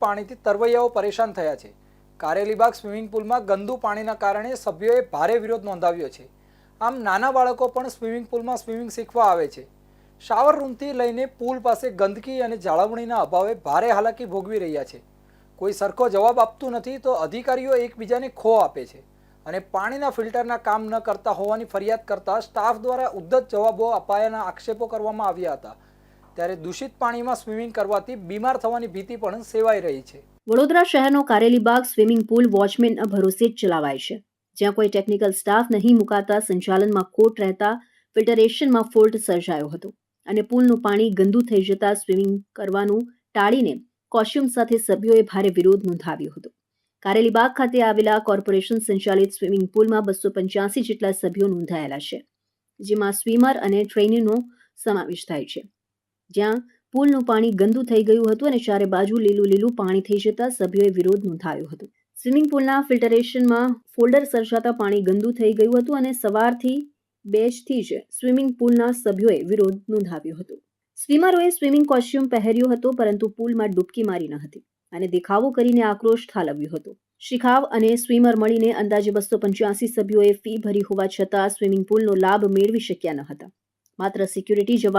પાણીથી તરવૈયાઓ પરેશાન થયા છે। કારેલીબાગ સ્વિમિંગ પુલમાં ગંદુ પાણીના કારણે સભ્યોએ ભારે વિરોધ નોંધાવ્યો છે। આમ નાના બાળકો પણ સ્વિમિંગ પુલમાં સ્વિમિંગ શીખવા આવે છે। શાવર રૂમથી લઈને પુલ પાસે ગંદકી અને જાળવણીના અભાવે ભારે હાલાકી ભોગવી રહ્યા છે। કોઈ સરખો જવાબ આપતું નથી તો અધિકારીઓ એકબીજાને ખો આપે છે અને પાણીના ફિલ્ટરના કામ ન કરતા હોવાની ફરિયાદ કરતા સ્ટાફ દ્વારા ઉદ્ધત જવાબો અપાયાના આક્ષેપો કરવામાં આવ્યા હતા। ત્યારે દૂષિત પાણીમાં સ્વિમિંગ કરવાથી બીમાર થવાની ભીતિ પણ સેવાઈ રહી છે। વડોદરા શહેરનો કારેલીબાગ સ્વિમિંગ પુલ વોચમેનના ભરોસે જ ચલાવાય છે, જ્યાં કોઈ ટેકનિકલ સ્ટાફ નહીં મુકાતા સંચાલનમાં ખોટ રહેતા ફિલ્ટરેશનમાં ફોલ્ટ સર્જાયો હતો અને પુલનું પાણી ગંદુ થઈ જતા સ્વિમિંગ કરવાનું ટાળીને કોસ્ચ્યુમ સાથે સભ્યોએ ભારે વિરોધ નોંધાવ્યો હતો। કારેલીબાગ ખાતે આવેલા કોર્પોરેશન સંચાલિત સ્વિમિંગ પુલમાં 285 જેટલા સભ્યો નોંધાયેલા છે, જેમાં સ્વિમર અને ટ્રેનરનો સમાવેશ થાય છે। જ્યાં પુલનું પાણી ગંદુ થઈ ગયું હતું અને ચારે બાજુ લીલું પાણી થઈ જતા સભ્યોએ વિરોધ નોંધાવ્યો હતો। સ્વિમિંગ પુલના ફિલ્ટરેશનમાં ફોલ્ડર સર્જાતા પાણી ગંદુ થઈ ગયું હતું અને સવારથી બેચથી જ સ્વિમિંગ પુલના સભ્યોએ વિરોધ નોંધાવ્યો હતો। સ્વિમરોએ સ્વિમિંગ કોસ્ચ્યુમ પહેર્યો હતો, પરંતુ પુલમાં ડૂબકી મારી ન હતી અને દેખાવો કરીને આક્રોશ ઠાલવ્યો હતો। શિખાવ અને સ્વિમર મળીને અંદાજે 285 સભ્યોએ ફી ભરી હોવા છતાં સ્વિમિંગ પુલનો લાભ મેળવી શક્યા ન હતા। માત્ર સિક્યુરિટી જવાન